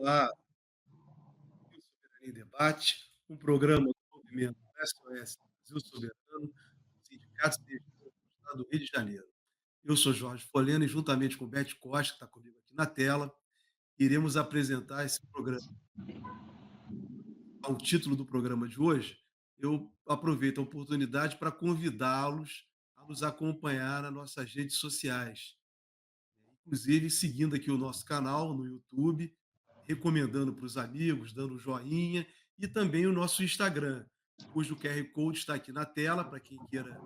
Olá, eu sou Soberania em Debate, um programa do movimento SOS Brasil Soberano, sindicatos e do Estado do Rio de Janeiro. Eu sou Jorge Folena e, juntamente com Beth Costa, que está comigo aqui na tela, iremos apresentar esse programa. O título do programa de hoje, eu aproveito a oportunidade para convidá-los a nos acompanhar nas nossas redes sociais, inclusive seguindo aqui o nosso canal no YouTube, recomendando para os amigos, dando um joinha, e também o nosso Instagram, cujo QR Code está aqui na tela para quem queira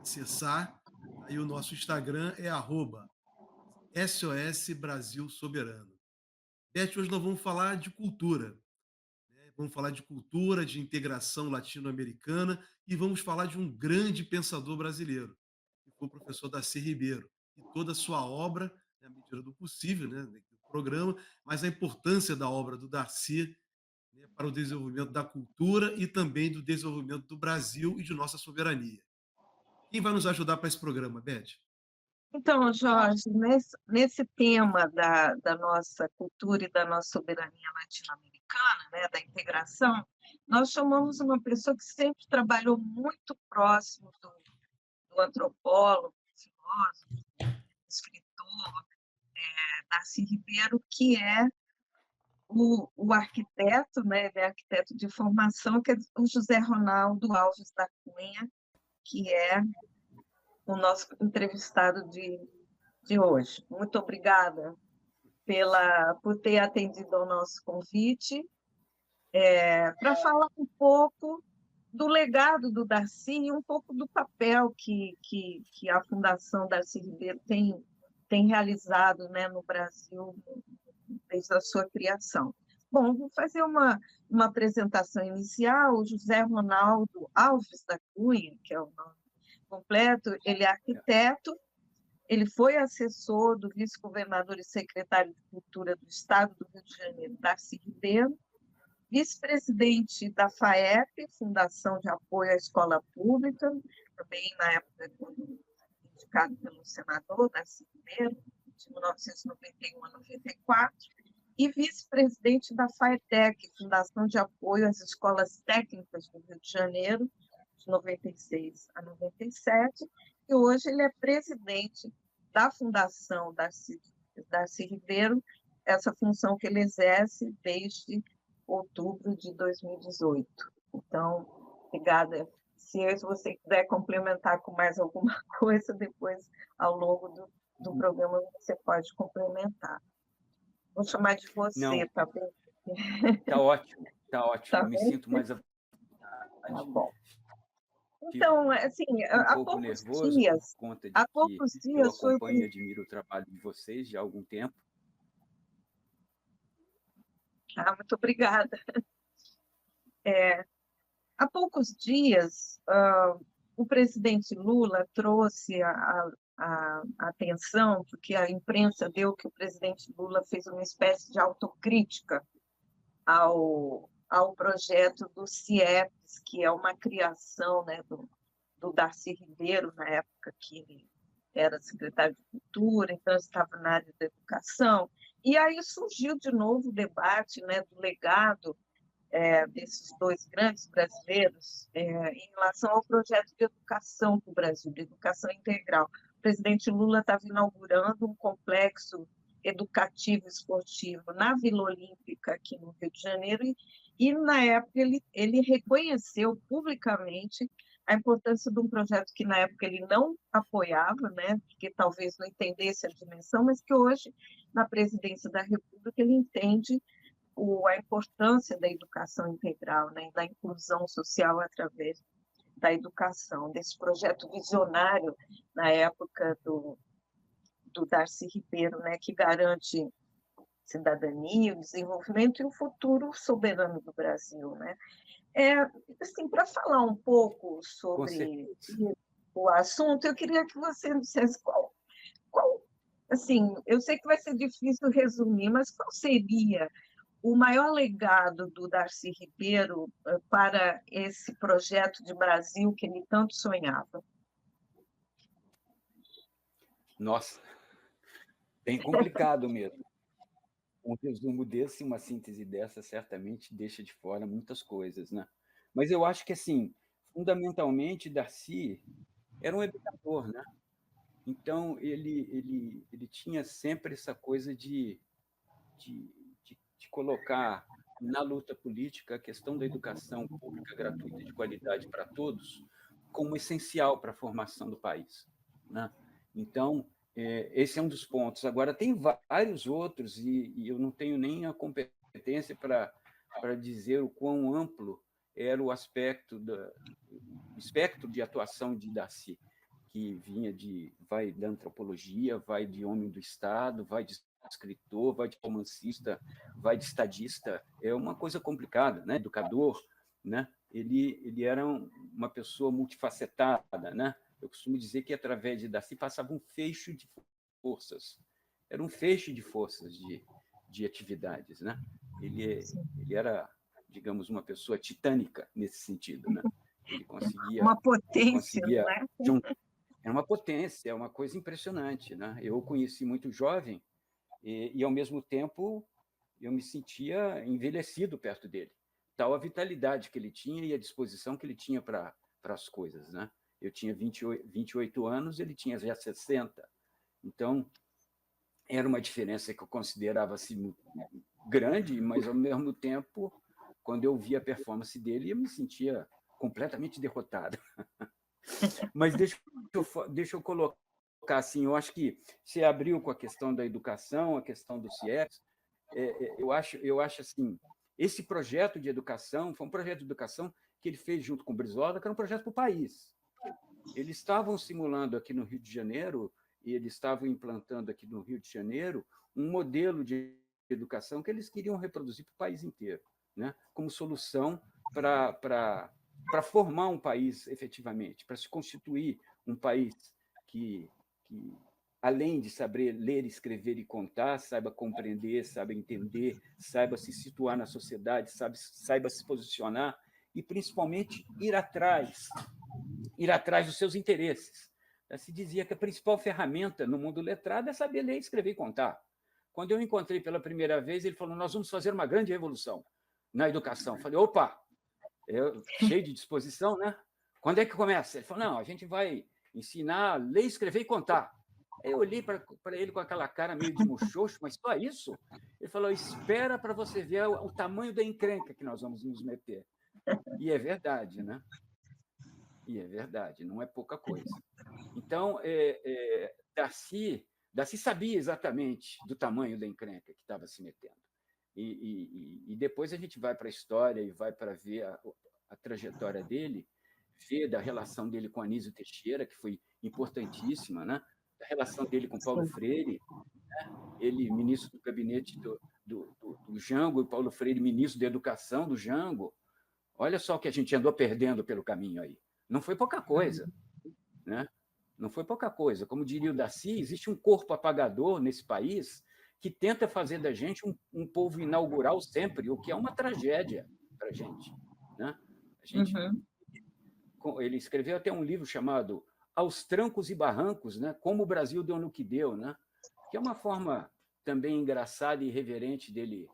acessar. Aí o nosso Instagram é @SOS Brasil Soberano. Beth, hoje nós vamos falar de cultura, né? Vamos falar de cultura, de integração latino-americana e vamos falar de um grande pensador brasileiro, que foi o professor Darcy Ribeiro, e toda a sua obra, na medida do possível, né, do programa, mas a importância da obra do Darcy, né, para o desenvolvimento da cultura e também do desenvolvimento do Brasil e de nossa soberania. Quem vai nos ajudar para esse programa, Beth? Então, Jorge, nesse tema da nossa cultura e da nossa soberania latino-americana, né, da integração, nós chamamos uma pessoa que sempre trabalhou muito próximo do antropólogo, filósofo, escritor, Darcy Ribeiro, que é o arquiteto, né, ele é arquiteto de formação, que é o José Ronaldo Alves da Cunha, que é o nosso entrevistado de hoje. Muito obrigada por ter atendido ao nosso convite, para falar um pouco do legado do Darcy e um pouco do papel que a Fundação Darcy Ribeiro tem realizado, né, no Brasil desde a sua criação. Bom, vou fazer uma apresentação inicial. O José Ronaldo Alves da Cunha, que é o nome completo, ele é arquiteto. Ele foi assessor do vice-governador e secretário de Cultura do Estado do Rio de Janeiro, Darcy Ribeiro, vice-presidente da FAEP, Fundação de Apoio à Escola Pública, também na época indicado pelo senador Darcy Ribeiro, de 1991 a 94, e vice-presidente da FAETEC, Fundação de Apoio às Escolas Técnicas do Rio de Janeiro, de 96 a 97, e hoje ele é presidente da Fundação Darcy Ribeiro, essa função que ele exerce desde outubro de 2018. Então, obrigada. Se você quiser complementar com mais alguma coisa, depois, ao longo do programa, você pode complementar. Vou chamar de você, Não, tá bem? tá ótimo, tá ótimo. Tá Me bem? sinto mais à Tá vontade. bom. Fico Então, assim, um pouco nervoso por conta de há que poucos eu dias foi o acompanho e admiro o trabalho de vocês já há algum tempo. muito obrigada. Há poucos dias, o presidente Lula trouxe a atenção, porque a imprensa deu que o presidente Lula fez uma espécie de autocrítica ao projeto do CIEPS, que é uma criação, né, do Darcy Ribeiro, na época que ele era secretário de Cultura, então estava na área da educação. E aí surgiu de novo o debate, né, do legado desses dois grandes brasileiros em relação ao projeto de educação para o Brasil, de educação integral. O presidente Lula estava inaugurando um complexo educativo esportivo na Vila Olímpica, aqui no Rio de Janeiro, e na época ele reconheceu publicamente a importância de um projeto que na época ele não apoiava, né, porque talvez não entendesse a dimensão, mas que hoje, na presidência da República, ele entende a importância da educação integral, né, da inclusão social através da educação, desse projeto visionário na época do Darcy Ribeiro, né, que garante cidadania, o desenvolvimento e o futuro soberano do Brasil, né? Assim, para falar um pouco Com sobre certeza. o assunto, eu queria que você dissesse assim, eu sei que vai ser difícil resumir, mas qual seria o maior legado do Darcy Ribeiro para esse projeto de Brasil que ele tanto sonhava? Nossa, bem complicado mesmo. um resumo desse, uma síntese dessa, certamente deixa de fora muitas coisas, né? Mas eu acho que, assim, fundamentalmente, Darcy era um educador, né? Então, ele tinha sempre essa coisa de, de colocar na luta política a questão da educação pública gratuita de qualidade para todos como essencial para a formação do país, né? Então, esse é um dos pontos. Agora, tem vários outros, e eu não tenho nem a competência para dizer o quão amplo era o espectro de atuação de Darcy, que vinha vai da antropologia, vai de homem do Estado, vai de escritor, vai de romancista, vai de estadista. É uma coisa complicada, né? Educador, né? Ele era uma pessoa multifacetada, né? Eu costumo dizer que, através de Darcy, passava um feixe de forças. Era um feixe de forças de atividades, né? Ele era, digamos, uma pessoa titânica nesse sentido, né? Ele Uma ele potência, conseguia não é? é uma potência, é uma coisa impressionante, né? Eu o conheci muito jovem ao mesmo tempo, eu me sentia envelhecido perto dele. Tal a vitalidade que ele tinha e a disposição que ele tinha para as coisas, né? Eu tinha 28 anos, ele tinha já 60. Então, era uma diferença que eu considerava assim, grande, mas, ao mesmo tempo, quando eu via a performance dele, eu me sentia completamente derrotado. Mas deixa eu colocar assim, eu acho que você abriu com a questão da educação, a questão do CIEPS. Eu acho assim, esse projeto de educação foi um projeto de educação que ele fez junto com o Brizola, que era um projeto para o país. Eles estavam simulando aqui no Rio de Janeiro, e eles estavam implantando aqui no Rio de Janeiro um modelo de educação que eles queriam reproduzir para o país inteiro, né? Como solução para formar um país efetivamente, para se constituir um país que, além de saber ler, escrever e contar, saiba compreender, saiba entender, saiba se situar na sociedade, saiba se posicionar e, principalmente, ir atrás dos seus interesses. Se dizia que a principal ferramenta no mundo letrado é saber ler, escrever e contar. Quando eu encontrei pela primeira vez, ele falou: nós vamos fazer uma grande revolução na educação. Eu falei: opa, cheio de disposição, né? Quando é que começa? Ele falou: não, a gente vai ensinar a ler, escrever e contar. Aí eu olhei para ele com aquela cara meio de muxoxo, mas só isso? Ele falou: espera para você ver o tamanho da encrenca que nós vamos nos meter. E é verdade, né? E é verdade, não é pouca coisa. Então, Darcy sabia exatamente do tamanho da encrenca que estava se metendo. E depois a gente vai para a história e vai para ver a trajetória dele, ver da relação dele com Anísio Teixeira, que foi importantíssima, né? A relação dele com Paulo Freire, né? Ele ministro do gabinete do Jango, e Paulo Freire ministro da educação do Jango. Olha só o que a gente andou perdendo pelo caminho aí. Não foi pouca coisa, né? Não foi pouca coisa. Como diria o Darcy, existe um corpo apagador nesse país que tenta fazer da gente um povo inaugural sempre, o que é uma tragédia para a gente, né? Ele escreveu até um livro chamado Aos Trancos e Barrancos, né? Como o Brasil deu no que deu, né? Que é uma forma também engraçada e irreverente dele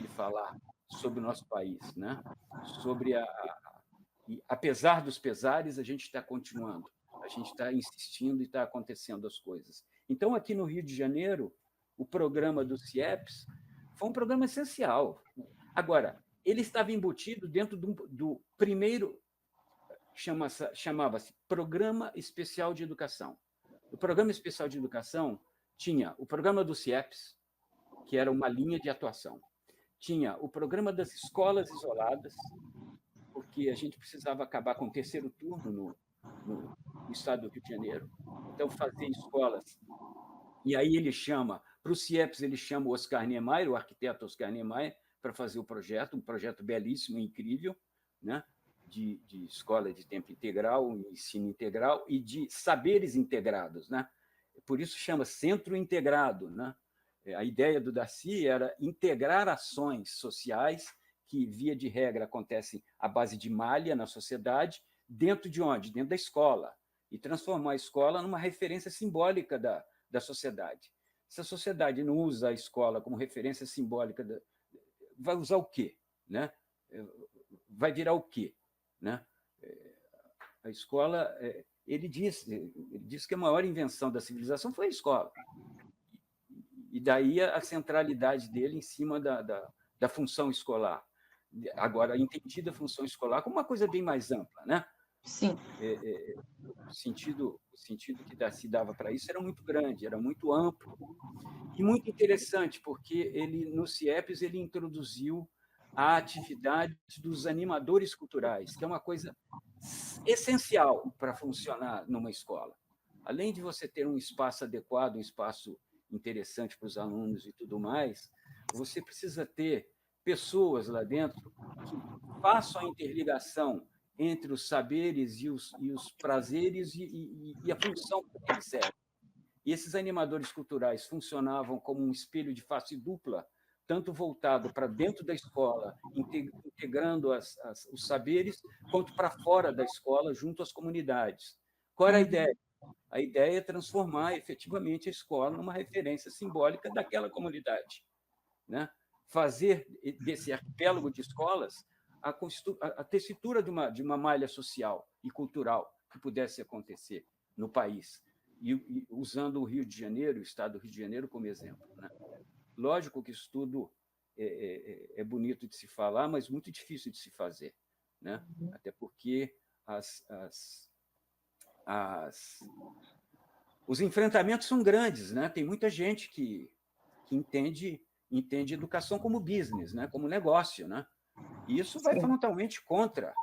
falar sobre o nosso país, né? Sobre e, apesar dos pesares, a gente está continuando, a gente está insistindo e está acontecendo as coisas. Então, aqui no Rio de Janeiro, o programa do CIEPS foi um programa essencial. Agora, ele estava embutido dentro do primeiro, chamava-se Programa Especial de Educação. O Programa Especial de Educação tinha o programa do CIEPS, que era uma linha de atuação. Tinha o programa das escolas isoladas, porque a gente precisava acabar com o terceiro turno no estado do Rio de Janeiro. Então, fazer escolas. E aí para o CIEPS, ele chama o Oscar Niemeyer, o arquiteto Oscar Niemeyer, para fazer o projeto, um projeto belíssimo, incrível, né? de escola de tempo integral, ensino integral e de saberes integrados, né? Por isso chama Centro Integrado, né? A ideia do Darcy era integrar ações sociais que, via de regra, acontecem à base de malha na sociedade, dentro de onde? Dentro da escola, e transformar a escola numa referência simbólica da sociedade. Se a sociedade não usa a escola como referência simbólica, vai usar o quê? Né? Vai virar o quê? Né? A escola, ele diz que a maior invenção da civilização foi a escola. E daí a centralidade dele em cima da função escolar. Agora, entendida a função escolar como uma coisa bem mais ampla, né? Sim. O sentido que se dava para isso era muito grande, era muito amplo e muito interessante, porque ele no CIEPS ele introduziu a atividade dos animadores culturais, que é uma coisa essencial para funcionar numa escola. Além de você ter um espaço adequado, um espaço interessante para os alunos e tudo mais, você precisa ter pessoas lá dentro que façam a interligação entre os saberes e os prazeres e a função que eles servem. E esses animadores culturais funcionavam como um espelho de face dupla, tanto voltado para dentro da escola, integrando os saberes, quanto para fora da escola, junto às comunidades. Qual era a ideia? A ideia é transformar efetivamente a escola numa referência simbólica daquela comunidade, né? Fazer desse arquipélago de escolas a tessitura de uma malha social e cultural que pudesse acontecer no país, e usando o Rio de Janeiro, o estado do Rio de Janeiro, como exemplo, né? Lógico que isso tudo é bonito de se falar, mas muito difícil de se fazer, né? Até porque os enfrentamentos são grandes, né? Tem muita gente que entende educação como business, né? Como negócio, né? E isso vai frontalmente contra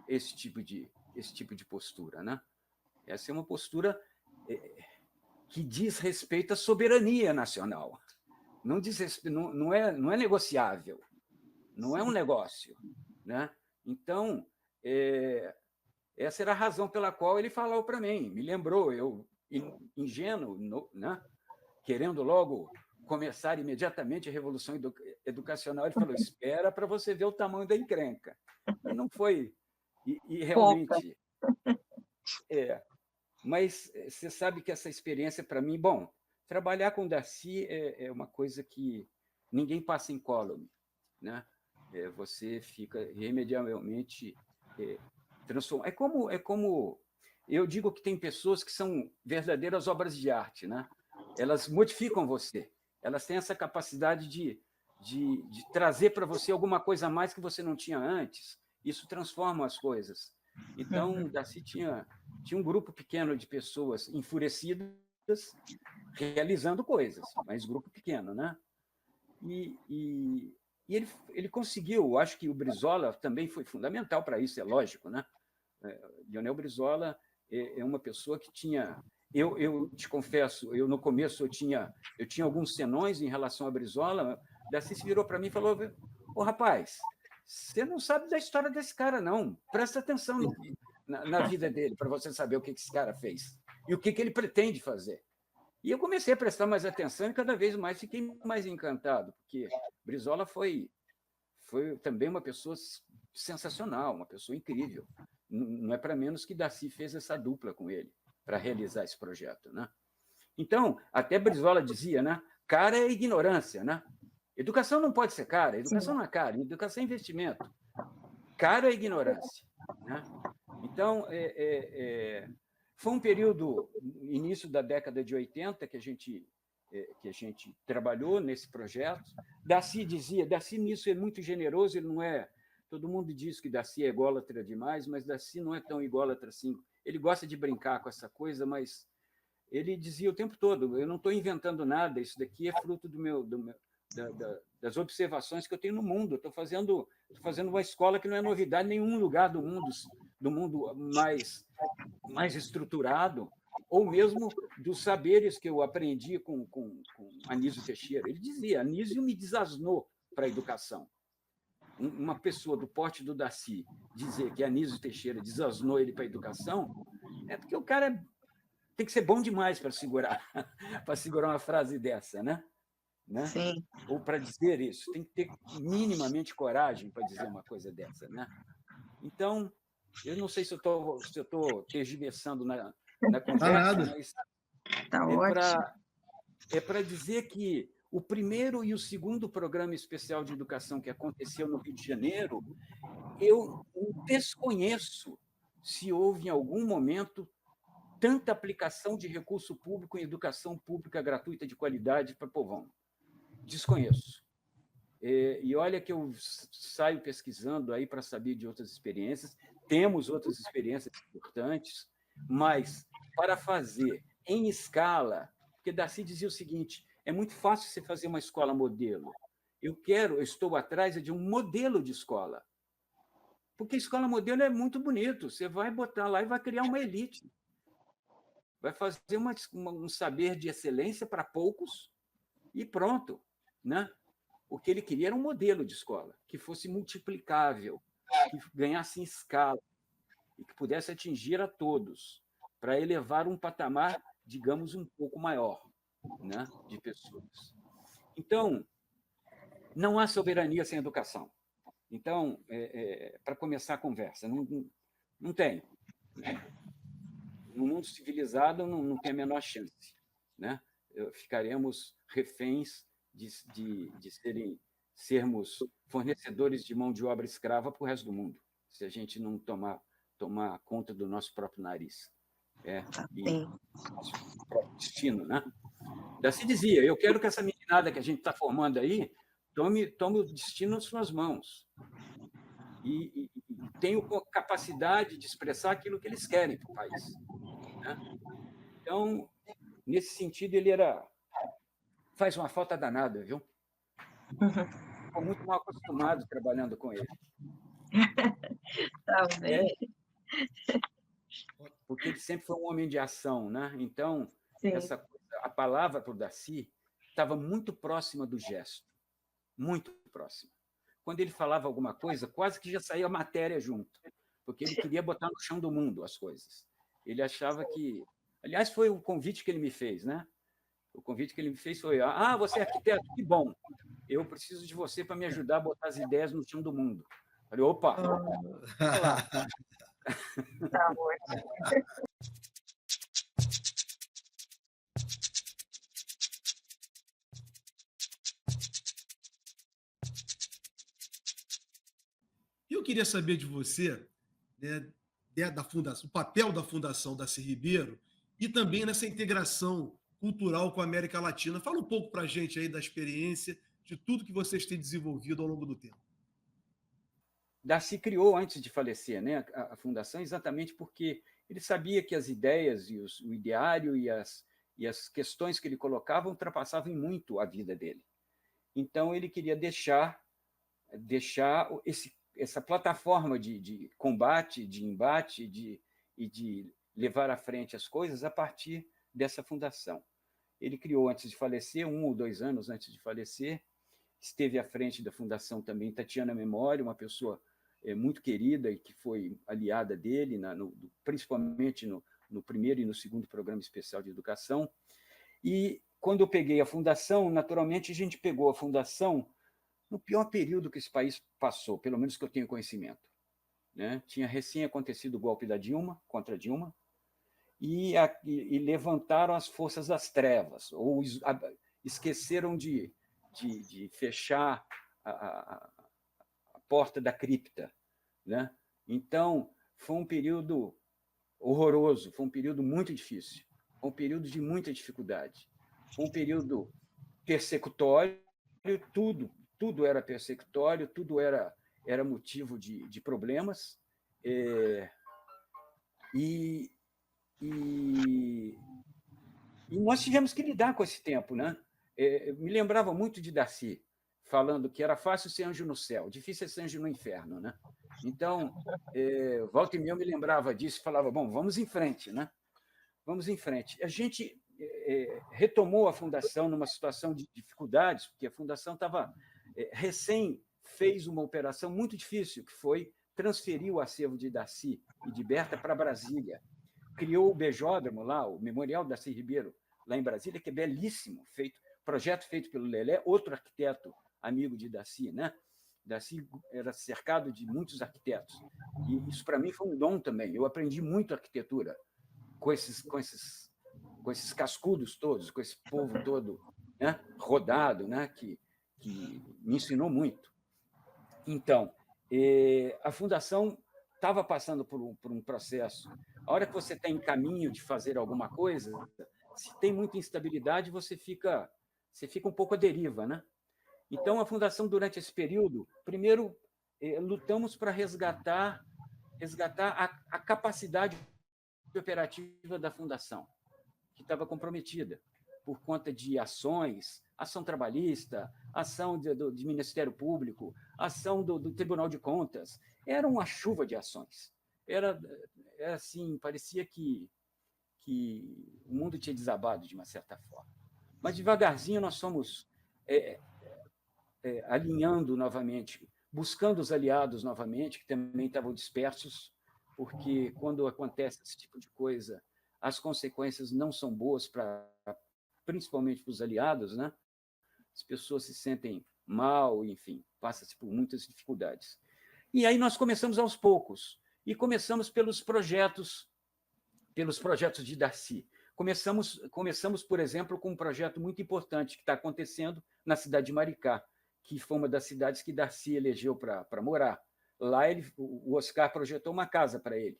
esse tipo de postura, né? Essa é uma postura que diz respeito à soberania nacional. Não diz respeito, não é negociável, não é um negócio, né? Então, essa era a razão pela qual ele falou para mim, me lembrou, eu ingênuo, né? Querendo logo começar imediatamente a revolução educacional, ele falou: espera para você ver o tamanho da encrenca. E não foi, e realmente mas você sabe que essa experiência para mim, bom, trabalhar com Darcy é uma coisa que ninguém passa incólume, né? Você fica irremediavelmente transformado. É como eu digo que tem pessoas que são verdadeiras obras de arte, né? Elas modificam você, elas têm essa capacidade de trazer para você alguma coisa a mais que você não tinha antes. Isso transforma as coisas. Então, Darcy tinha um grupo pequeno de pessoas enfurecidas realizando coisas, mas grupo pequeno, né? E ele conseguiu, acho que o Brizola também foi fundamental para isso, é lógico, né? Lionel Brizola é uma pessoa que tinha... Eu te confesso, no começo eu tinha alguns senões em relação a Brizola. Darcy se virou para mim e falou: ô, rapaz, você não sabe da história desse cara, não. Presta atenção na vida dele, para você saber o que esse cara fez e o que ele pretende fazer. E eu comecei a prestar mais atenção e cada vez mais fiquei mais encantado, porque Brizola foi também uma pessoa sensacional, uma pessoa incrível. Não é para menos que Darcy fez essa dupla com ele para realizar esse projeto, né? Então, até Brizola dizia, né? Cara é ignorância, né? Educação não pode ser cara, educação não é cara, educação é investimento. Cara é ignorância, né? Então, foi um período, início da década de 80, que a gente trabalhou nesse projeto. Darcy nisso é muito generoso, ele não é... Todo mundo diz que Darcy é ególatra demais, mas Darcy não é tão ególatra assim. Ele gosta de brincar com essa coisa, mas ele dizia o tempo todo: eu não estou inventando nada, isso daqui é fruto das observações que eu tenho no mundo. Estou fazendo uma escola que não é novidade em nenhum lugar do mundo mais estruturado, ou mesmo dos saberes que eu aprendi com Anísio Teixeira. Ele dizia: Anísio me desasnou para a educação. Uma pessoa do porte do Darcy dizer que Anísio Teixeira desasnou ele para a educação, é porque o cara tem que ser bom demais para segurar uma frase dessa, né? Sim. Ou para dizer isso. Tem que ter minimamente coragem para dizer uma coisa dessa, né? Então, eu não sei se eu estou tergiversando na conversa, mas Tá ótimo. é para dizer que o primeiro e o segundo programa especial de educação que aconteceu no Rio de Janeiro, eu desconheço se houve, em algum momento, tanta aplicação de recurso público em educação pública gratuita de qualidade para o povão. Desconheço. E olha que eu saio pesquisando aí para saber de outras experiências, temos outras experiências importantes, mas para fazer em escala, porque Darcy dizia o seguinte, é muito fácil você fazer uma escola modelo. Eu estou atrás de um modelo de escola. Porque escola modelo é muito bonito, você vai botar lá e vai criar uma elite. Vai fazer um saber de excelência para poucos e pronto, né? O que ele queria era um modelo de escola que fosse multiplicável, que ganhasse em escala e que pudesse atingir a todos, para elevar um patamar, digamos, um pouco maior, né, de pessoas. Então, não há soberania sem educação. Então, para começar a conversa, não tem. No mundo civilizado, não tem a menor chance. Né? Ficaremos reféns de sermos fornecedores de mão de obra escrava para o resto do mundo, se a gente não tomar conta do nosso próprio nariz. E nosso próprio destino. Né? Darcy dizia, eu quero que essa meninada que a gente está formando aí tome o destino nas suas mãos. E tenho capacidade de expressar aquilo que eles querem para o país. Né? Então, nesse sentido, ele faz uma falta danada, viu? Estou muito mal acostumado trabalhando com ele. Tá bem. Porque ele sempre foi um homem de ação, né? Então, Sim. a palavra para o Darcy estava muito próxima do gesto, muito próxima. Quando ele falava alguma coisa, quase que já saía a matéria junto, porque ele queria botar no chão do mundo as coisas. Ele achava que... Aliás, foi o convite que ele me fez, né? O convite que ele me fez foi: você é arquiteto? Que bom! Eu preciso de você para me ajudar a botar as ideias no chão do mundo. Eu falei, opa! Olha lá. Tá ótimo. Eu queria saber de você, né, da fundação, o papel da Fundação Darcy Ribeiro e também nessa integração cultural com a América Latina. Fala um pouco para a gente aí da experiência, de tudo que vocês têm desenvolvido ao longo do tempo. Darcy criou, antes de falecer, né, a fundação, exatamente porque ele sabia que as ideias e o ideário e as questões que ele colocava ultrapassavam muito a vida dele. Então, ele queria deixar essa plataforma de combate, de embate e de levar à frente as coisas a partir dessa fundação. Ele criou antes de falecer, 1 ou 2 anos antes de falecer, esteve à frente da fundação também Tatiana Memória, uma pessoa muito querida e que foi aliada dele, principalmente no primeiro e no segundo programa especial de educação. E quando eu peguei a fundação, naturalmente a gente pegou a fundação no pior período que esse país passou, pelo menos que eu tenho conhecimento. Né? Tinha recém acontecido o golpe da Dilma, contra Dilma, e levantaram as forças das trevas, ou esqueceram de fechar a porta da cripta. Né? Então, foi um período horroroso, foi um período muito difícil, foi um período de muita dificuldade, foi um período persecutório, tudo era persecutório, tudo era motivo de problemas, e nós tivemos que lidar com esse tempo. Né? Me lembrava muito de Darcy, falando que era fácil ser anjo no céu, difícil é ser anjo no inferno. Né? Então, volta e meia eu me lembrava disso e falava, bom, vamos em frente. Né? Vamos em frente. A gente retomou a fundação numa situação de dificuldades, porque a fundação estava fez uma operação muito difícil, que foi transferir o acervo de Darcy e de Berta para Brasília. Criou o Bejódromo lá, o Memorial Darcy Ribeiro, lá em Brasília, que é belíssimo, projeto feito pelo Lelé, outro arquiteto amigo de Darcy. Né? Darcy era cercado de muitos arquitetos. E isso, para mim, foi um dom também. Eu aprendi muito arquitetura com esses com esses cascudos todos, com esse povo todo, né, rodado, né, que me ensinou muito. Então, a Fundação estava passando por um processo. A hora que você está em caminho de fazer alguma coisa, se tem muita instabilidade, você fica um pouco à deriva, né? Então, a Fundação, durante esse período, primeiro, lutamos para resgatar a capacidade operativa da Fundação, que estava comprometida por conta de ações, ação trabalhista, ação de Ministério Público, ação do Tribunal de Contas. Era uma chuva de ações. Era assim, parecia que o mundo tinha desabado de uma certa forma. Mas, devagarzinho, nós fomos alinhando novamente, buscando os aliados novamente, que também estavam dispersos, porque, quando acontece esse tipo de coisa, as consequências não são boas, principalmente para os aliados, né? As pessoas se sentem mal, enfim, passa-se por muitas dificuldades. E aí nós começamos aos poucos, e começamos pelos projetos de Darcy. Começamos, por exemplo, com um projeto muito importante que está acontecendo na cidade de Maricá, que foi uma das cidades que Darcy elegeu para morar. Lá o Oscar projetou uma casa para ele,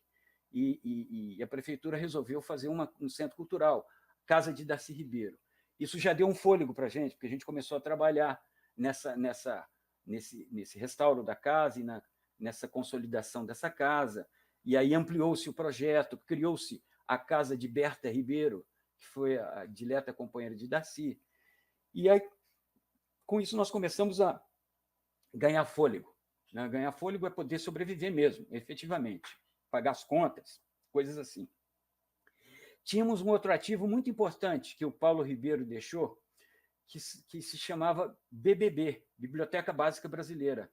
e a prefeitura resolveu fazer um centro cultural, Casa de Darcy Ribeiro. Isso já deu um fôlego para a gente, porque a gente começou a trabalhar nesse restauro da casa e nessa consolidação dessa casa, e aí ampliou-se o projeto, criou-se a casa de Berta Ribeiro, que foi a dileta companheira de Darcy. E aí, com isso, nós começamos a ganhar fôlego. Né? Ganhar fôlego é poder sobreviver mesmo, efetivamente, pagar as contas, coisas assim. Tínhamos um outro ativo muito importante que o Paulo Ribeiro deixou, que se chamava BBB, Biblioteca Básica Brasileira.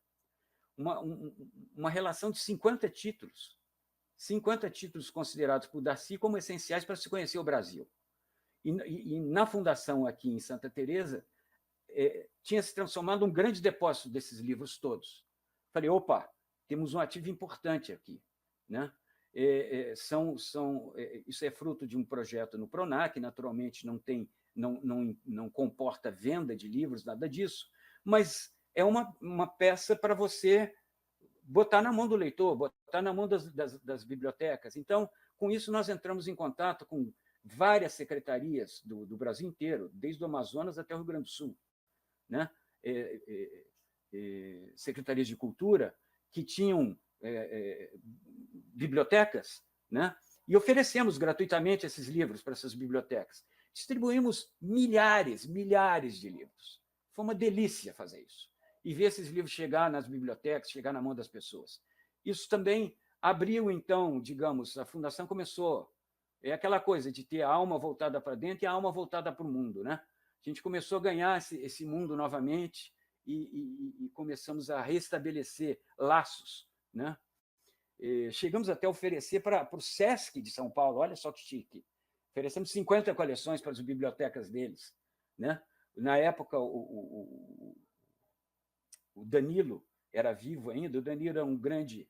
Uma relação de 50 títulos considerados por Darcy como essenciais para se conhecer o Brasil. E na fundação aqui em Santa Teresa, tinha se transformado um grande depósito desses livros todos. Falei, opa, temos um ativo importante aqui, né? Isso é fruto de um projeto no Pronac, naturalmente não comporta venda de livros, nada disso, mas é uma peça para você botar na mão do leitor, botar na mão das bibliotecas. Então, com isso, nós entramos em contato com várias secretarias do Brasil inteiro, desde o Amazonas até o Rio Grande do Sul, né? Secretarias de Cultura que tinham bibliotecas, né? E oferecemos gratuitamente esses livros para essas bibliotecas. Distribuímos milhares de livros. Foi uma delícia fazer isso. E ver esses livros chegar nas bibliotecas, chegar na mão das pessoas. Isso também abriu, então, digamos, a Fundação começou, aquela coisa de ter a alma voltada para dentro e a alma voltada para o mundo, né? A gente começou a ganhar esse mundo novamente e começamos a restabelecer laços, né? Chegamos até a oferecer para o SESC de São Paulo, olha só que chique, oferecemos 50 coleções para as bibliotecas deles, né? Na época, o Danilo era vivo ainda, o Danilo é um grande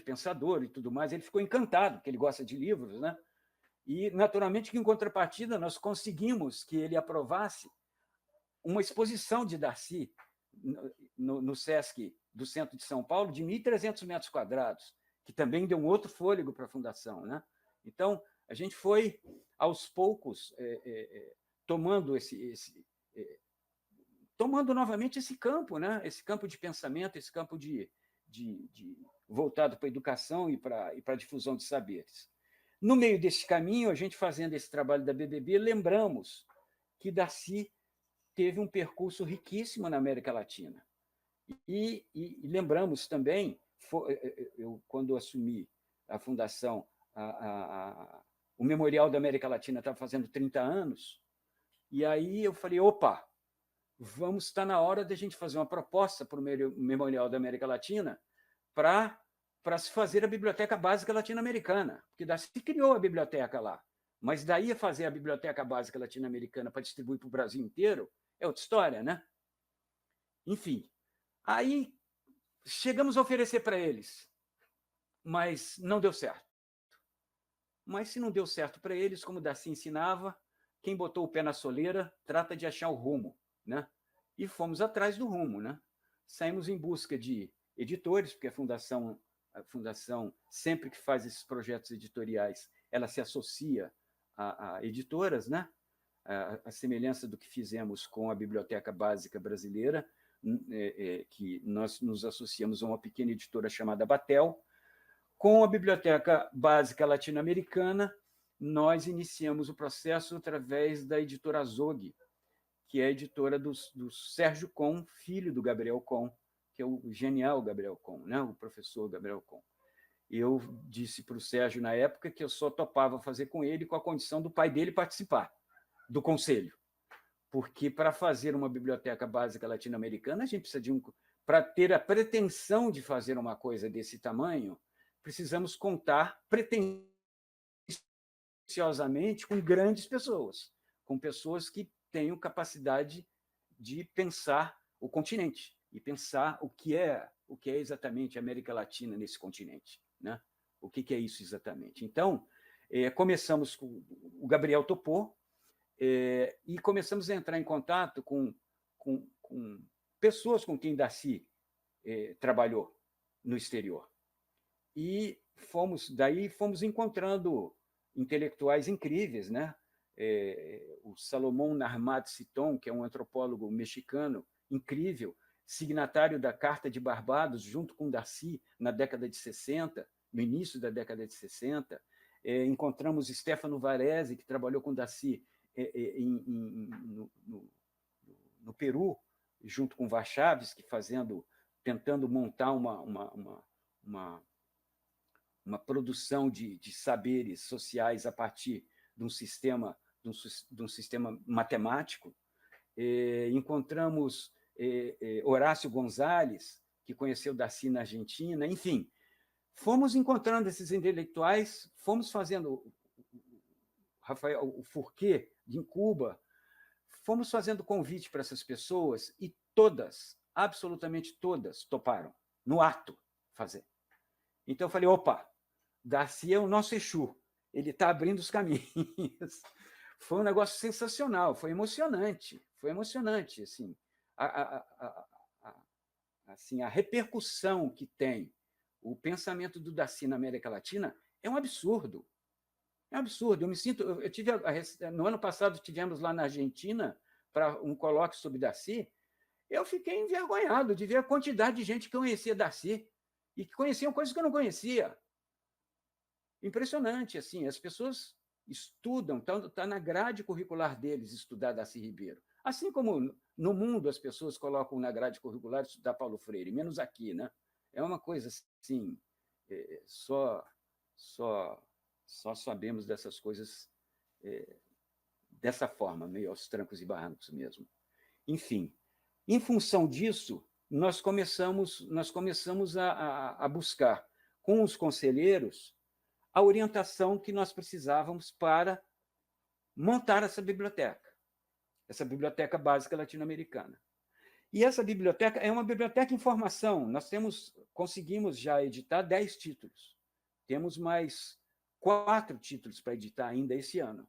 pensador e tudo mais, ele ficou encantado, porque ele gosta de livros, né? E, naturalmente, que em contrapartida, nós conseguimos que ele aprovasse uma exposição de Darcy no SESC do centro de São Paulo, de 1.300 metros quadrados, que também deu um outro fôlego para a Fundação, né? Então, a gente foi, aos poucos, tomando novamente esse campo, né? Esse campo de pensamento, esse campo voltado para a educação e para a difusão de saberes. No meio desse caminho, a gente fazendo esse trabalho da BBB, lembramos que Darcy teve um percurso riquíssimo na América Latina. E lembramos também, eu, quando assumi a Fundação, o Memorial da América Latina estava fazendo 30 anos, e aí eu falei, opa, vamos estar na hora de a gente fazer uma proposta para o Memorial da América Latina para se fazer a Biblioteca Básica Latino-Americana, porque Darcy criou a biblioteca lá, mas daí a fazer a Biblioteca Básica Latino-Americana para distribuir para o Brasil inteiro é outra história, né? Enfim, aí chegamos a oferecer para eles, mas não deu certo. Mas se não deu certo para eles, como Darcy ensinava, quem botou o pé na soleira trata de achar o rumo, né? E fomos atrás do rumo, né? Saímos em busca de editores, porque a fundação sempre que faz esses projetos editoriais, ela se associa a editoras, né? A semelhança do que fizemos com a Biblioteca Básica Brasileira, que nós nos associamos a uma pequena editora chamada Batel. Com a Biblioteca Básica Latino-Americana, nós iniciamos o processo através da editora Azog, que é a editora do Sérgio Con, filho do Gabriel Con, que é o genial Gabriel Con, né? O professor Gabriel Con. Eu disse para o Sérgio, na época, que eu só topava fazer com ele com a condição do pai dele participar do conselho, porque para fazer uma biblioteca básica latino-americana, a gente precisa de para ter a pretensão de fazer uma coisa desse tamanho, precisamos contar pretensiosamente com grandes pessoas, com pessoas que tenham capacidade de pensar o continente e pensar o que é exatamente a América Latina nesse continente, né? O que é isso exatamente? Então, começamos com o Gabriel topou, e começamos a entrar em contato com pessoas com quem Darcy trabalhou no exterior. E daí fomos encontrando intelectuais incríveis, né? O Salomão Narmad Siton, que é um antropólogo mexicano incrível, signatário da Carta de Barbados, junto com Darcy, na década de 60, no início da década de 60. Encontramos Stefano Varese, que trabalhou com Darcy no Peru, junto com Warchavsky, tentando montar uma produção de saberes sociais a partir de um sistema matemático. Encontramos Horácio Gonzalez, que conheceu Darcy na Argentina, enfim. Fomos encontrando esses intelectuais, fomos fazendo o Fourquet, em Cuba, fomos fazendo convite para essas pessoas e todas, absolutamente todas, toparam, no ato, fazer. Então eu falei, opa, Darcy é o nosso Exu, ele está abrindo os caminhos. Foi um negócio sensacional, foi emocionante, assim, a repercussão que tem o pensamento do Darcy na América Latina é um absurdo. É um absurdo. No ano passado tivemos lá na Argentina para um colóquio sobre Darcy. Eu fiquei envergonhado de ver a quantidade de gente que conhecia Darcy e que conheciam coisas que eu não conhecia. Impressionante, assim, as pessoas estudam, está na grade curricular deles estudar Darcy Ribeiro. Assim como no mundo as pessoas colocam na grade curricular estudar Paulo Freire, menos aqui, né? É uma coisa assim, só sabemos dessas coisas dessa forma, meio aos trancos e barrancos mesmo. Enfim, em função disso, nós começamos a buscar com os conselheiros a orientação que nós precisávamos para montar essa biblioteca básica latino-americana. E essa biblioteca é uma biblioteca em formação. Nós conseguimos já editar 10 títulos. Temos mais 4 títulos para editar ainda esse ano.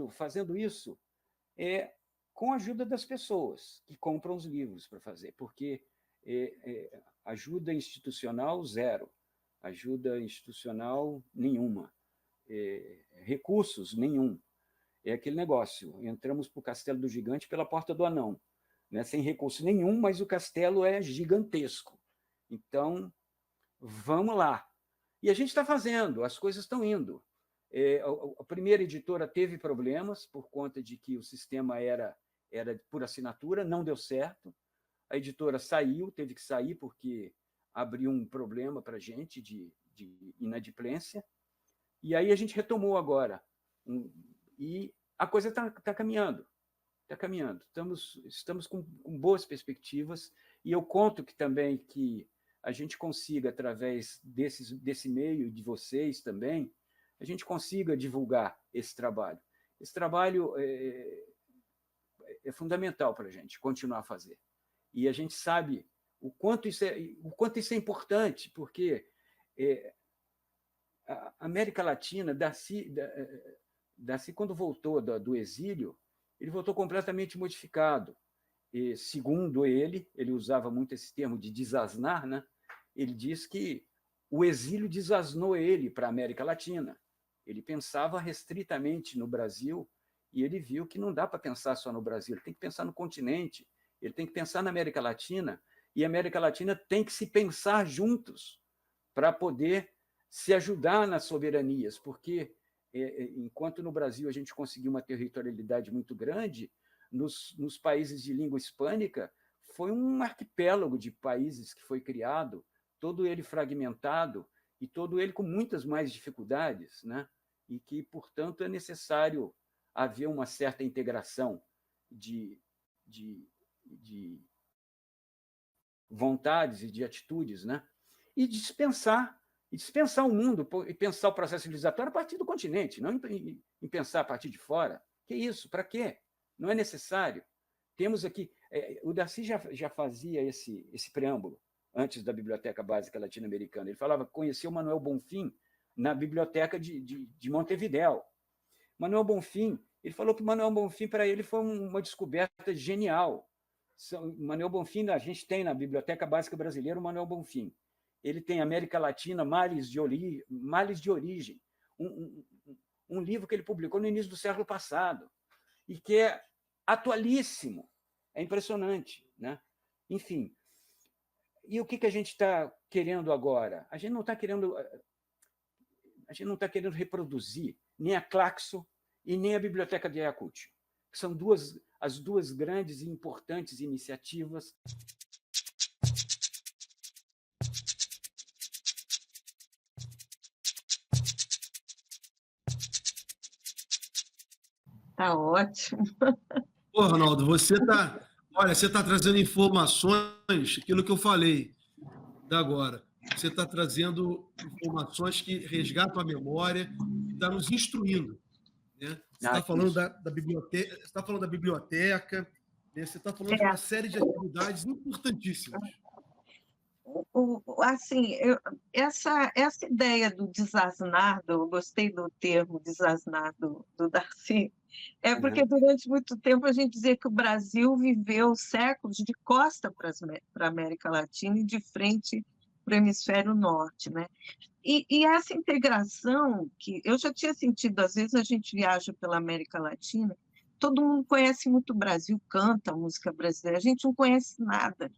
Fazendo isso com a ajuda das pessoas que compram os livros para fazer, porque ajuda institucional, zero. Ajuda institucional, nenhuma. Recursos, nenhum. É aquele negócio, entramos para o Castelo do Gigante pela Porta do Anão, né? Sem recurso nenhum, mas o castelo é gigantesco. Então, vamos lá. E a gente está fazendo, as coisas estão indo. A primeira editora teve problemas por conta de que o sistema era por assinatura, não deu certo. A editora teve que sair porque abriu um problema para a gente de inadimplência. E aí a gente retomou agora. E a coisa está caminhando. Está caminhando. Estamos com boas perspectivas. E eu conto também que a gente consiga, através desse meio de vocês também, a gente consiga divulgar esse trabalho. Esse trabalho é fundamental para a gente continuar a fazer. E a gente sabe o quanto isso é importante, porque a América Latina, Darcy, quando voltou do exílio, ele voltou completamente modificado. E, segundo ele usava muito esse termo de desasnar, né? Ele diz que o exílio desasnou ele para a América Latina. Ele pensava restritamente no Brasil e ele viu que não dá para pensar só no Brasil, ele tem que pensar no continente, ele tem que pensar na América Latina, e a América Latina tem que se pensar juntos para poder se ajudar nas soberanias, porque enquanto no Brasil a gente conseguiu uma territorialidade muito grande, nos países de língua hispânica foi um arquipélago de países que foi criado, todo ele fragmentado e todo ele com muitas mais dificuldades, né? E que, portanto, é necessário haver uma certa integração de vontades e de atitudes, né? E dispensar o mundo, e pensar o processo civilizatório a partir do continente, não em pensar a partir de fora. Que isso? Para quê? Não é necessário. Temos aqui... o Darcy já fazia esse preâmbulo antes da Biblioteca Básica Latino-Americana. Ele falava que conheceu Manuel Bonfim na Biblioteca de Montevidéu. Manuel Bonfim, ele falou que Manuel Bonfim, para ele, foi uma descoberta genial. Manuel Bonfim, a gente tem na Biblioteca Básica Brasileira o Manuel Bonfim. Ele tem América Latina, Males de Origem, um livro que ele publicou no início do século passado, e que é atualíssimo, é impressionante, né? Enfim, e o que a gente está querendo agora? A gente não está querendo reproduzir nem a Claxo e nem a Biblioteca de Ayacucho, que são as duas grandes e importantes iniciativas. Tá ótimo. Pô, Ronaldo, você está trazendo informações, aquilo que eu falei da agora. Você está trazendo informações que resgatam a memória e está nos instruindo, né? Você está falando da biblioteca, você está falando da biblioteca, né? Você está falando de uma série de atividades importantíssimas. Assim, essa ideia do desasnar, eu gostei do termo desasnar do Darcy, porque durante muito tempo a gente dizia que o Brasil viveu séculos de costa para a América Latina e de frente para o hemisfério norte, né? E essa integração, que eu já tinha sentido, às vezes a gente viaja pela América Latina, todo mundo conhece muito o Brasil, canta a música brasileira, a gente não conhece nada,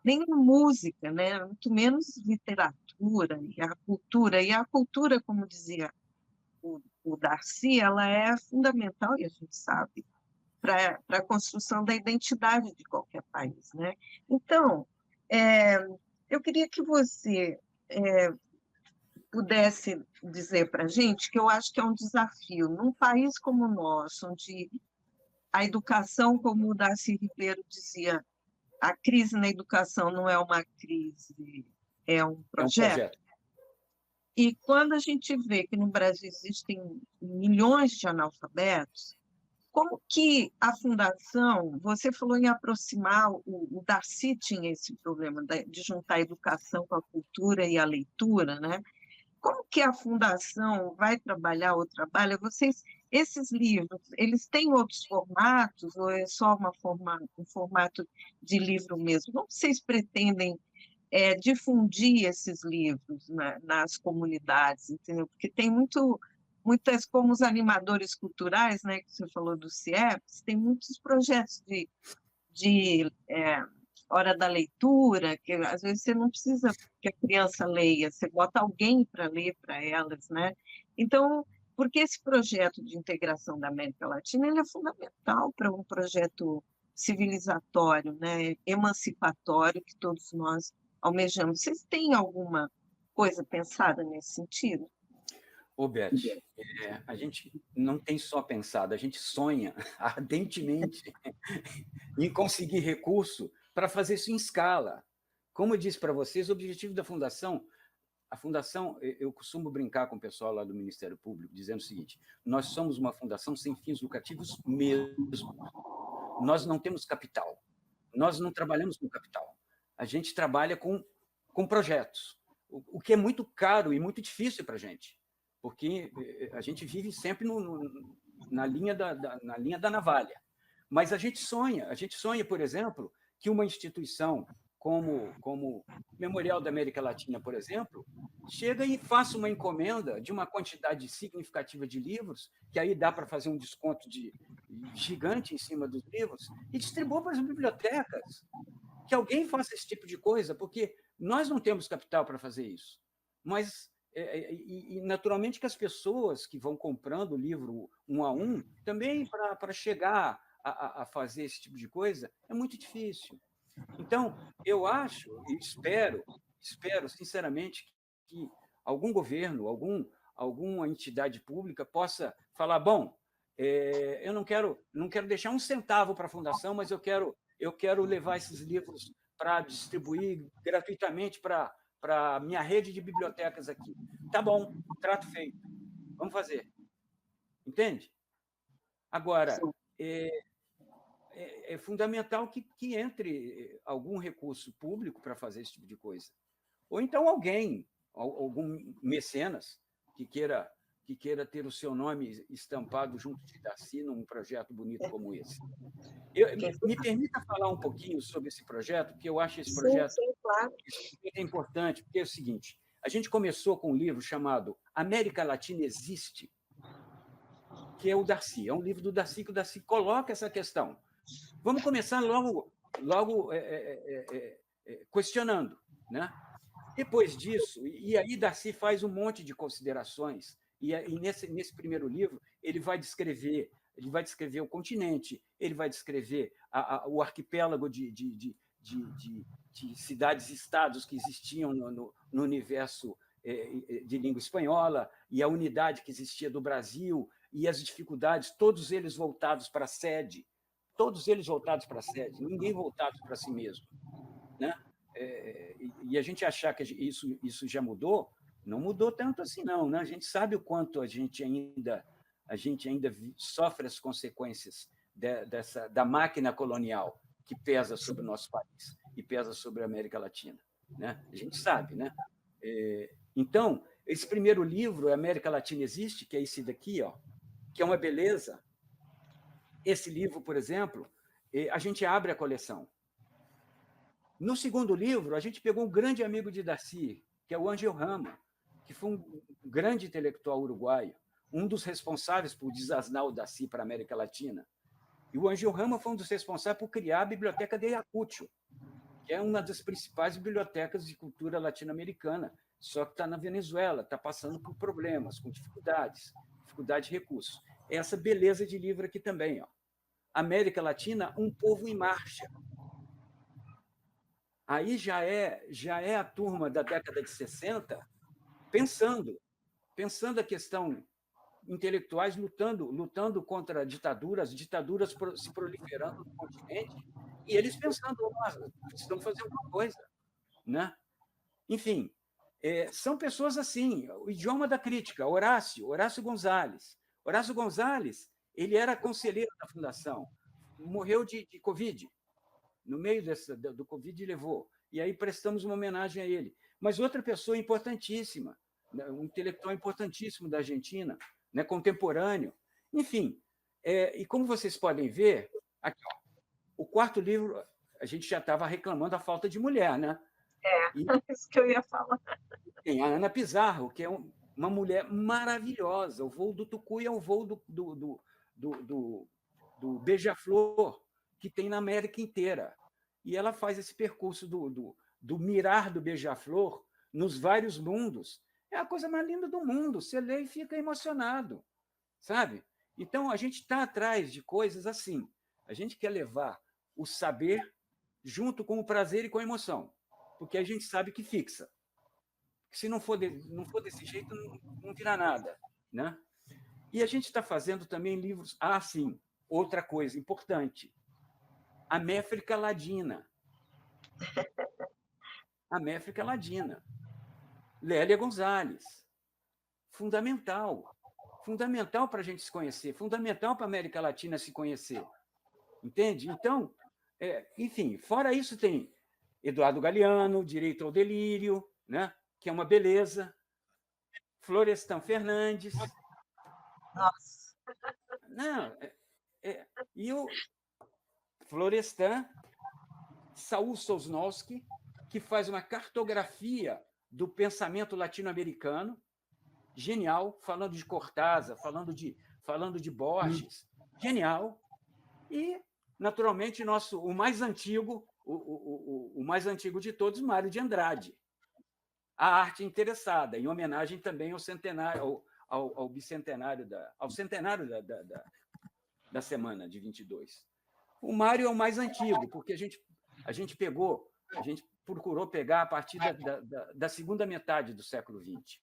nem música, né? Muito menos literatura e a cultura. E a cultura, como dizia o Darcy, ela é fundamental, e a gente sabe, para a construção da identidade de qualquer país, né? Então, eu queria que você pudesse dizer para a gente, que eu acho que é um desafio, num país como o nosso, onde a educação, como o Darcy Ribeiro dizia, a crise na educação não é uma crise, é um projeto. E quando a gente vê que no Brasil existem milhões de analfabetos, como que a Fundação, você falou em aproximar, o Darcy tinha esse problema de juntar a educação com a cultura e a leitura, né? Como que a Fundação vai trabalhar ou trabalha? Esses livros, eles têm outros formatos ou é só um formato de livro mesmo? Como vocês pretendem difundir esses livros nas comunidades, entendeu? Porque tem muitas, como os animadores culturais, né, que você falou do CIEPS, tem muitos projetos de hora da leitura, que às vezes você não precisa que a criança leia, você bota alguém para ler para elas, né? Então, porque esse projeto de integração da América Latina ele é fundamental para um projeto civilizatório, né, emancipatório que todos nós almejamos. Vocês têm alguma coisa pensada nesse sentido? Ô, Beth, a gente não tem só pensado, a gente sonha ardentemente em conseguir recurso para fazer isso em escala. Como eu disse para vocês, o objetivo da Fundação, eu costumo brincar com o pessoal lá do Ministério Público, dizendo o seguinte: nós somos uma fundação sem fins lucrativos mesmo. Nós não temos capital, nós não trabalhamos com capital, a gente trabalha com projetos, o que é muito caro e muito difícil para a gente. porque a gente vive sempre na linha na linha da navalha. Mas a gente sonha, por exemplo, que uma instituição como Memorial da América Latina, por exemplo, chega e faça uma encomenda de uma quantidade significativa de livros, que aí dá para fazer um desconto gigante em cima dos livros, e distribua para as bibliotecas. Que alguém faça esse tipo de coisa, porque nós não temos capital para fazer isso. Mas, naturalmente, que as pessoas que vão comprando o livro um a um, também para chegar a fazer esse tipo de coisa, é muito difícil. Então, eu acho e espero, sinceramente, que algum governo, alguma entidade pública possa falar, bom, eu não quero deixar um centavo para a fundação, mas eu quero levar esses livros para distribuir gratuitamente para a minha rede de bibliotecas aqui. Tá bom, trato feito. Vamos fazer. Entende? Agora, é fundamental que entre algum recurso público para fazer esse tipo de coisa. Ou então algum mecenas que queira ter o seu nome estampado junto de Darcy num projeto bonito como esse. Me permita falar um pouquinho sobre esse projeto, porque eu acho esse projeto Sim, claro. importante, porque é o seguinte, a gente começou com um livro chamado América Latina Existe, que é o Darcy, é um livro do Darcy, que o Darcy coloca essa questão. Vamos começar logo questionando, né? Depois disso, e aí Darcy faz um monte de considerações, e nesse primeiro livro ele vai descrever o continente, ele vai descrever o arquipélago de cidades-estados que existiam no universo de língua espanhola, e a unidade que existia do Brasil, e as dificuldades, todos eles voltados para a sede, ninguém voltado para si mesmo, né? E a gente achar que isso já mudou, não mudou tanto assim, não, né? A gente sabe o quanto a gente ainda sofre as consequências da máquina colonial que pesa sobre o nosso país e pesa sobre a América Latina, né? A gente sabe, né? Então, esse primeiro livro, A América Latina Existe, que é esse daqui, ó, que é uma beleza. Esse livro, por exemplo, a gente abre a coleção. No segundo livro, a gente pegou um grande amigo de Darcy, que é o Ángel Rama, que foi um grande intelectual uruguaio, um dos responsáveis por desasnar o Darcy para a América Latina. E o Ángel Rama foi um dos responsáveis por criar a Biblioteca de Ayacucho, que é uma das principais bibliotecas de cultura latino-americana, só que está na Venezuela, está passando por problemas, com dificuldade de recursos. Essa beleza de livro aqui também, ó. América Latina, um povo em marcha. Aí já é a turma da década de 60 pensando a questão intelectuais lutando contra ditaduras se proliferando no continente, e eles pensando, nossa, precisamos fazer alguma coisa, né? Enfim, são pessoas assim, o idioma da crítica, Horácio Gonzalez. Horácio Gonzalez, ele era conselheiro da fundação, morreu de Covid, no meio do Covid levou, e aí prestamos uma homenagem a ele. Mas outra pessoa importantíssima, um intelectual importantíssimo da Argentina, né, contemporâneo. Enfim, e como vocês podem ver, aqui, ó, o quarto livro, a gente já estava reclamando da falta de mulher, né? Isso que eu ia falar. Tem a Ana Pizarro, que é uma mulher maravilhosa. O voo do Tucuy é o voo do beija-flor, que tem na América inteira. E ela faz esse percurso do mirar do beija-flor nos vários mundos. É a coisa mais linda do mundo. Você lê e fica emocionado, sabe? Então, a gente está atrás de coisas assim. A gente quer levar o saber junto com o prazer e com a emoção, porque a gente sabe que fixa. Se não for desse jeito, não vira nada, né? E a gente está fazendo também livros... sim, outra coisa importante. A Méfrica Ladina. A Méfrica Ladina. Lélia Gonzalez. Fundamental. Fundamental para a gente se conhecer, fundamental para a América Latina se conhecer. Entende? Então, enfim, fora isso tem Eduardo Galeano, Direito ao Delírio, né? Que é uma beleza. Florestan Fernandes. Nossa. Não, e o Florestan, Saul Sosnowski, que faz uma cartografia do pensamento latino-americano, genial, falando de Cortázar, falando de Borges, genial. E, naturalmente, o mais antigo, o mais antigo de todos, Mário de Andrade. A arte interessada, em homenagem também ao centenário, ao bicentenário, ao centenário da semana de 22. O Mário é o mais antigo, porque a gente procurou pegar a partir da segunda metade do século XX,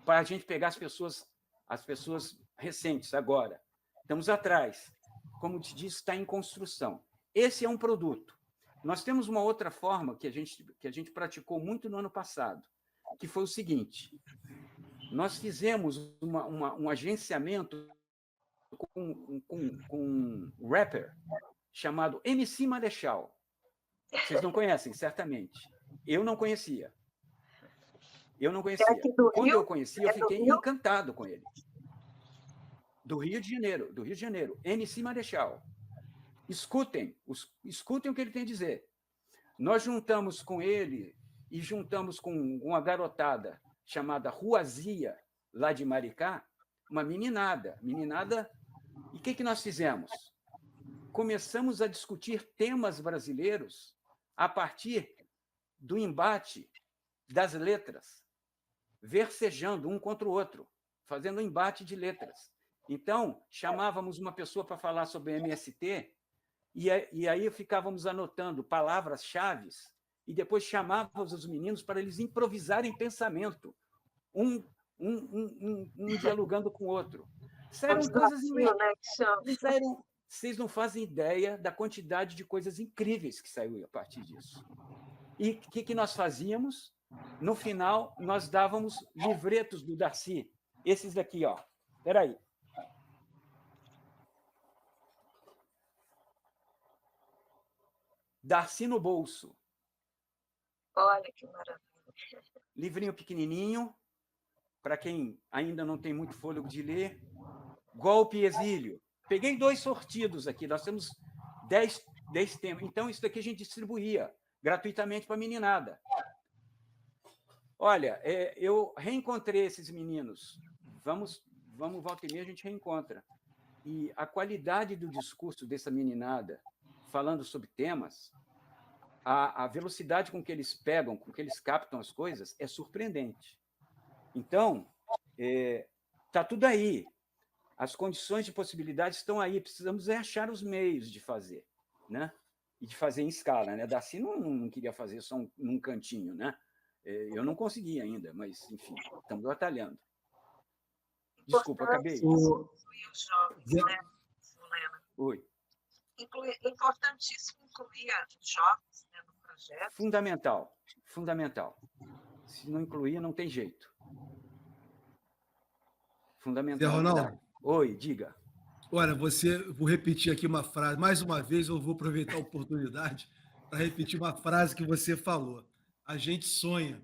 para a gente pegar as pessoas recentes, agora. Estamos atrás. Como te disse, está em construção. Esse é um produto. Nós temos uma outra forma que a gente praticou muito no ano passado, que foi o seguinte: nós fizemos um agenciamento com um rapper chamado MC Marechal. Vocês não conhecem, certamente. Eu não conhecia. Quando eu conheci, eu fiquei encantado com ele. Do Rio de Janeiro. MC Marechal. Escutem o que ele tem a dizer. Nós juntamos com ele e juntamos com uma garotada chamada Ruazia, lá de Maricá, uma meninada. E o que nós fizemos? Começamos a discutir temas brasileiros a partir do embate das letras, versejando um contra o outro, fazendo um embate de letras. Então, chamávamos uma pessoa para falar sobre MST, e aí ficávamos anotando palavras-chave, e depois chamávamos os meninos para eles improvisarem pensamento, um dialogando com o outro. Saíram coisas vocês não fazem ideia da quantidade de coisas incríveis que saiu a partir disso. E o que nós fazíamos? No final, nós dávamos livretos do Darcy. Esses daqui, ó. Espera aí. Darcy no bolso. Olha que maravilha. Livrinho pequenininho, para quem ainda não tem muito fôlego de ler. Golpe e exílio. Peguei 2 sortidos aqui, nós temos 10 temas. Então, isso daqui a gente distribuía gratuitamente para a meninada. Olha, eu reencontrei esses meninos. Vamos, volta e meia, a gente reencontra. E a qualidade do discurso dessa meninada, falando sobre temas, a velocidade com que eles pegam, com que eles captam as coisas, é surpreendente. Então, está tudo aí. As condições de possibilidade estão aí. Precisamos achar os meios de fazer, né? E de fazer em escala, né? Darcy não queria fazer só num cantinho, né? Eu não consegui ainda, mas, enfim, estamos batalhando. Desculpa, acabei. Incluir os jovens, né, Helena? Oi. Importantíssimo incluir os jovens, né, no projeto. Fundamental. Se não incluir, não tem jeito. Fundamental. Zé Ronaldo. Oi, diga. Olha, vou repetir aqui uma frase. Mais uma vez, eu vou aproveitar a oportunidade para repetir uma frase que você falou. A gente sonha.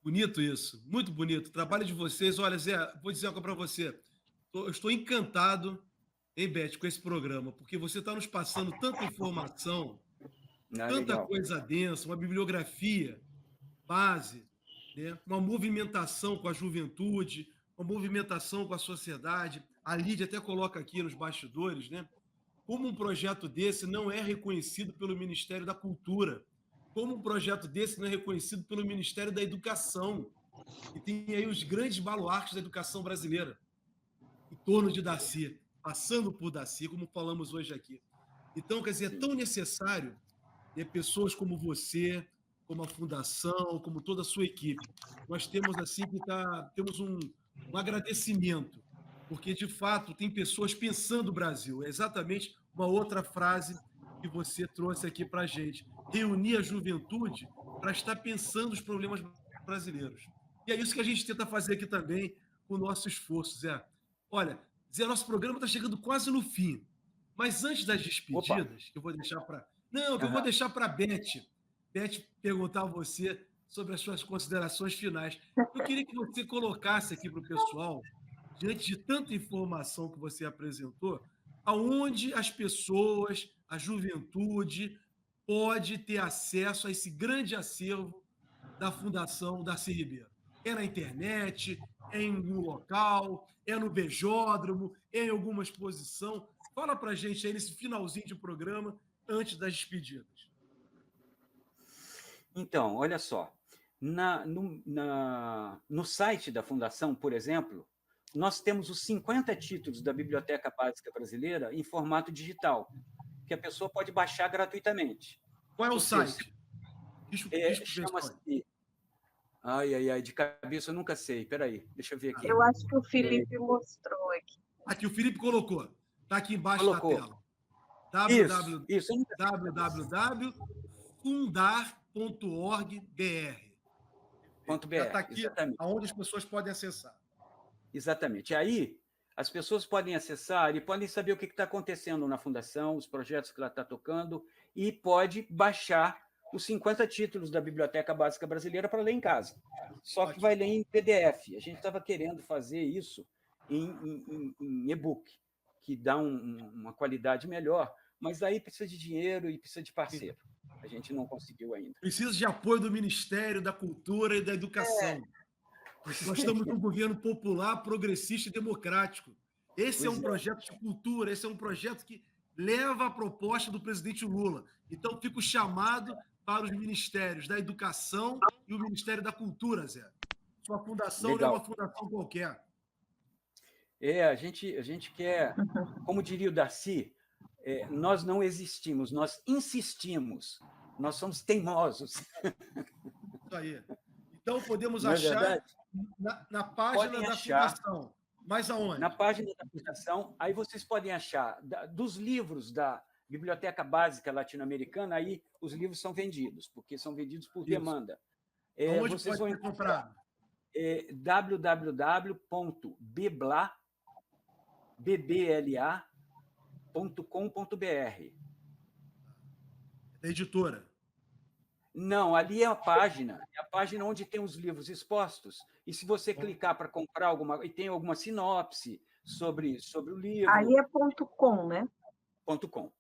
Bonito isso, muito bonito. O trabalho de vocês. Olha, Zé, vou dizer uma coisa para você. Eu estou encantado, hein, Beth, com esse programa, porque você está nos passando tanta informação, tanta legal. coisa densa, uma bibliografia, base, né? Uma movimentação com a juventude, uma movimentação com a sociedade. A Lídia até coloca aqui nos bastidores, né? Como um projeto desse não é reconhecido pelo Ministério da Cultura, como um projeto desse não é reconhecido pelo Ministério da Educação. E tem aí os grandes baluartes da educação brasileira, em torno de Darcy, passando por Darcy, como falamos hoje aqui. Então, quer dizer, é tão necessário pessoas como você, como a Fundação, como toda a sua equipe. Nós temos assim temos um agradecimento, porque de fato tem pessoas pensando o Brasil. É exatamente uma outra frase que você trouxe aqui para a gente. Reunir a juventude para estar pensando os problemas brasileiros. E é isso que a gente tenta fazer aqui também com o nosso esforço, Zé. Olha, Zé, nosso programa está chegando quase no fim. Mas antes das despedidas, que eu vou deixar para... Não, que eu vou deixar para a Beth perguntar a você sobre as suas considerações finais. Eu queria que você colocasse aqui para o pessoal, diante de tanta informação que você apresentou, aonde as pessoas, a juventude, pode ter acesso a esse grande acervo da Fundação Darcy Ribeiro. É na internet, é em um local, é no bejódromo, é em alguma exposição. Fala para a gente aí nesse finalzinho de programa, antes das despedidas. Então, olha só, no site da Fundação, por exemplo, nós temos os 50 títulos da Biblioteca Básica Brasileira em formato digital, que a pessoa pode baixar gratuitamente. Qual é o Ou seja, site? Diz para o pessoal. chama-se... Ai, de cabeça eu nunca sei. Espera aí, deixa eu ver aqui. Eu acho que o Felipe mostrou aqui. Aqui, o Felipe colocou. Está aqui embaixo Colocou. da tela. Isso. www.fundar.org.br. Já está aqui Exatamente. aonde as pessoas podem acessar. Exatamente. Aí, as pessoas podem acessar e podem saber o que está acontecendo na Fundação, os projetos que ela está tocando, e pode baixar os 50 títulos da Biblioteca Básica Brasileira para ler em casa. Só que vai ler em PDF. A gente estava querendo fazer isso em e-book, que dá uma qualidade melhor, mas aí precisa de dinheiro e precisa de parceiro. A gente não conseguiu ainda. Precisa de apoio do Ministério da Cultura e da Educação. Nós estamos num governo popular, progressista e democrático. Esse é um projeto de cultura, esse é um projeto que leva a proposta do presidente Lula. Então, fica o chamado para os ministérios da Educação e o Ministério da Cultura, Zé. Sua fundação não é uma fundação qualquer. A gente quer, como diria o Darcy, nós não existimos, nós insistimos, nós somos teimosos. Isso aí. Então, podemos não achar na página da Fundação. Mas aonde? Na página da Fundação, aí vocês podem achar dos livros da Biblioteca Básica Latino-Americana, aí os livros são vendidos, porque são vendidos por demanda. Onde vocês pode ser comprado? www.bbla.com.br. Da editora. Não, ali é a página onde tem os livros expostos. E se você clicar para comprar alguma, e tem alguma sinopse sobre o livro. Aí é .com, né? .com.br.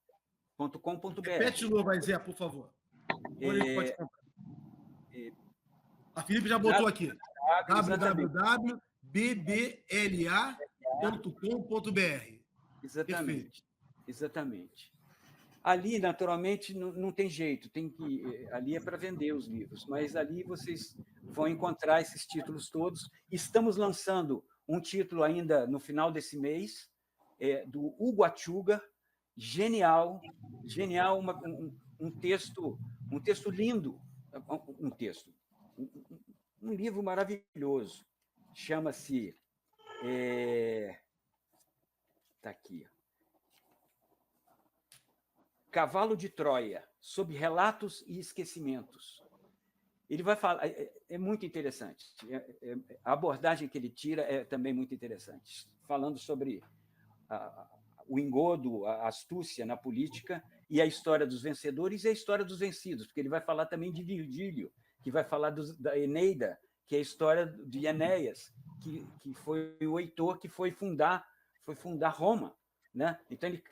Repete de novo, Zé, por favor. Onde a gente pode comprar? A Felipe já botou aqui. www.bbla.com.br. Exatamente. Ali, naturalmente, não tem jeito, ali é para vender os livros, mas ali vocês vão encontrar esses títulos todos. Estamos lançando um título ainda no final desse mês, do Hugo Achuga, genial, um texto lindo, um livro maravilhoso. Chama-se... Está aqui. Cavalo de Troia, sob relatos e esquecimentos. Ele vai falar... É muito interessante. A abordagem que ele tira é também muito interessante. Falando sobre o engodo, a astúcia na política e a história dos vencedores e a história dos vencidos, porque ele vai falar também de Virgílio, que vai falar da Eneida, que é a história de Enéas, que foi o Heitor que foi fundar Roma, né? Então ele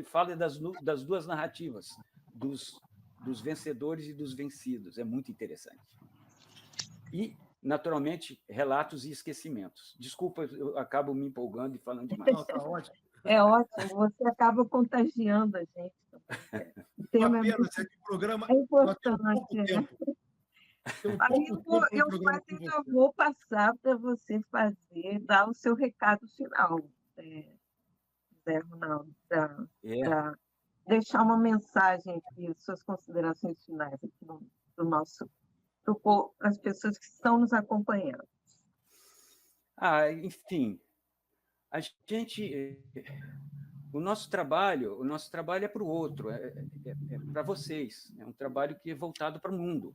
fala das duas narrativas, dos vencedores e dos vencidos. É muito interessante. E, naturalmente, relatos e esquecimentos. Desculpa, eu acabo me empolgando e falando demais. Não, tá ótimo. É ótimo, você acaba contagiando a gente. Uma pena, Zé, que o programa é importante. Tem um pouco tempo. Aí eu já vou passar para você dar o seu recado final, Zé Ronaldo, para deixar uma mensagem aqui, suas considerações finais aqui para as pessoas que estão nos acompanhando. Enfim, o nosso trabalho é para o outro, é para vocês. É um trabalho que é voltado para o mundo.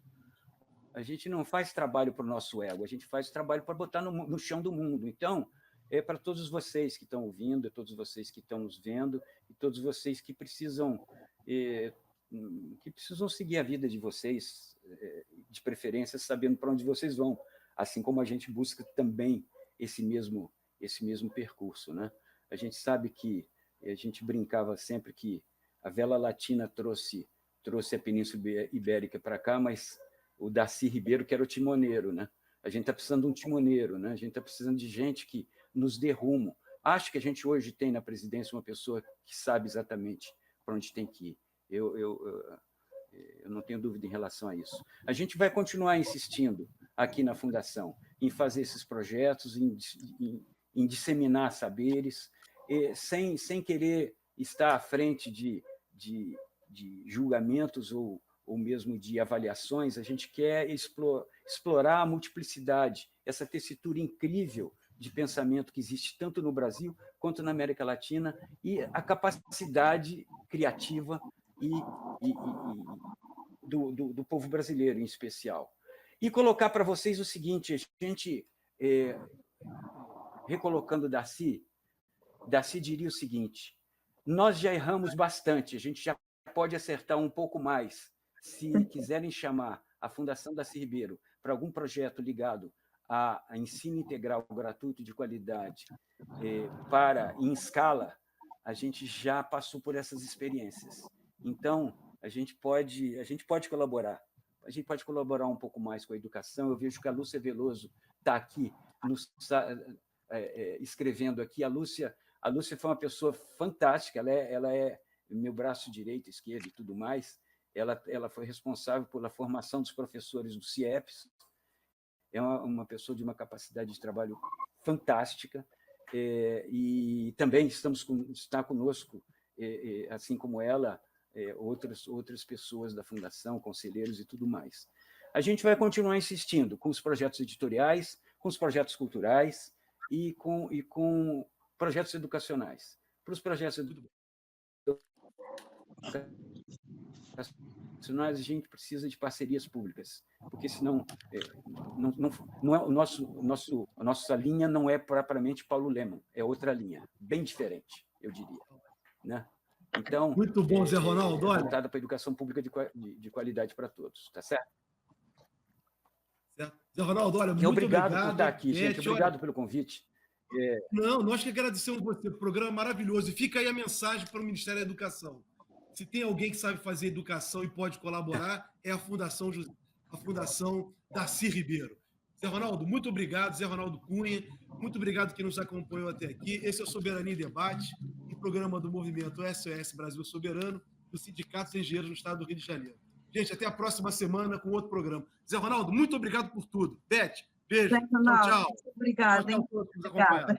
A gente não faz trabalho para o nosso ego, a gente faz trabalho para botar no chão do mundo. Então, é para todos vocês que estão ouvindo, todos vocês que estão nos vendo, e todos vocês que precisam seguir a vida de vocês, de preferência sabendo para onde vocês vão, assim como a gente busca também esse mesmo percurso, né? A gente sabe que a gente brincava sempre que a vela latina trouxe a Península Ibérica para cá, mas o Darcy Ribeiro que era o timoneiro, né? A gente está precisando de um timoneiro, né? A gente está precisando de gente que nos dê rumo. Acho que a gente hoje tem na presidência uma pessoa que sabe exatamente para onde tem que ir. Eu não tenho dúvida em relação a isso. A gente vai continuar insistindo aqui na Fundação em fazer esses projetos, em disseminar saberes, sem querer estar à frente de julgamentos ou mesmo de avaliações. A gente quer explorar a multiplicidade, essa tessitura incrível de pensamento que existe tanto no Brasil quanto na América Latina e a capacidade criativa do povo brasileiro, em especial. E colocar para vocês o seguinte, a gente, recolocando Darcy diria o seguinte: nós já erramos bastante, a gente já pode acertar um pouco mais. Se quiserem chamar a Fundação Darcy Ribeiro para algum projeto ligado a ensino integral gratuito de qualidade em escala, a gente já passou por essas experiências. Então, a gente pode colaborar. A gente pode colaborar um pouco mais com a educação. Eu vejo que a Lúcia Veloso está aqui escrevendo aqui. A Lúcia foi uma pessoa fantástica. Ela é meu braço direito, esquerdo e tudo mais. Ela foi responsável pela formação dos professores do CIEPS. É uma pessoa de uma capacidade de trabalho fantástica. E também está conosco, assim como ela, outras pessoas da Fundação, conselheiros e tudo mais. A gente vai continuar insistindo com os projetos editoriais, com os projetos culturais e com projetos educacionais. Para os projetos educacionais, a gente precisa de parcerias públicas, porque senão não é a nossa linha não é propriamente Paulo Lemann, é outra linha, bem diferente, eu diria, né? Então, muito bom, Zé Ronaldo. Voltada para a educação pública de qualidade para todos, tá certo? Zé Ronaldo, olha, muito obrigado por estar aqui, gente. Obrigado olha, pelo convite. Não, nós que agradecemos você, o programa maravilhoso. E fica aí a mensagem para o Ministério da Educação. Se tem alguém que sabe fazer educação e pode colaborar, é a Fundação Darcy Ribeiro. Zé Ronaldo, muito obrigado. Zé Ronaldo Cunha, muito obrigado que nos acompanhou até aqui. Esse é o Soberania em Debate, um programa do movimento SOS Brasil Soberano, do Sindicato dos Engenheiros do Estado do Rio de Janeiro. Gente, até a próxima semana com outro programa. Zé Ronaldo, muito obrigado por tudo. Beth, beijo. Zé Ronaldo, tchau, tchau. Obrigada. Tchau, tchau a todos que nos acompanharam.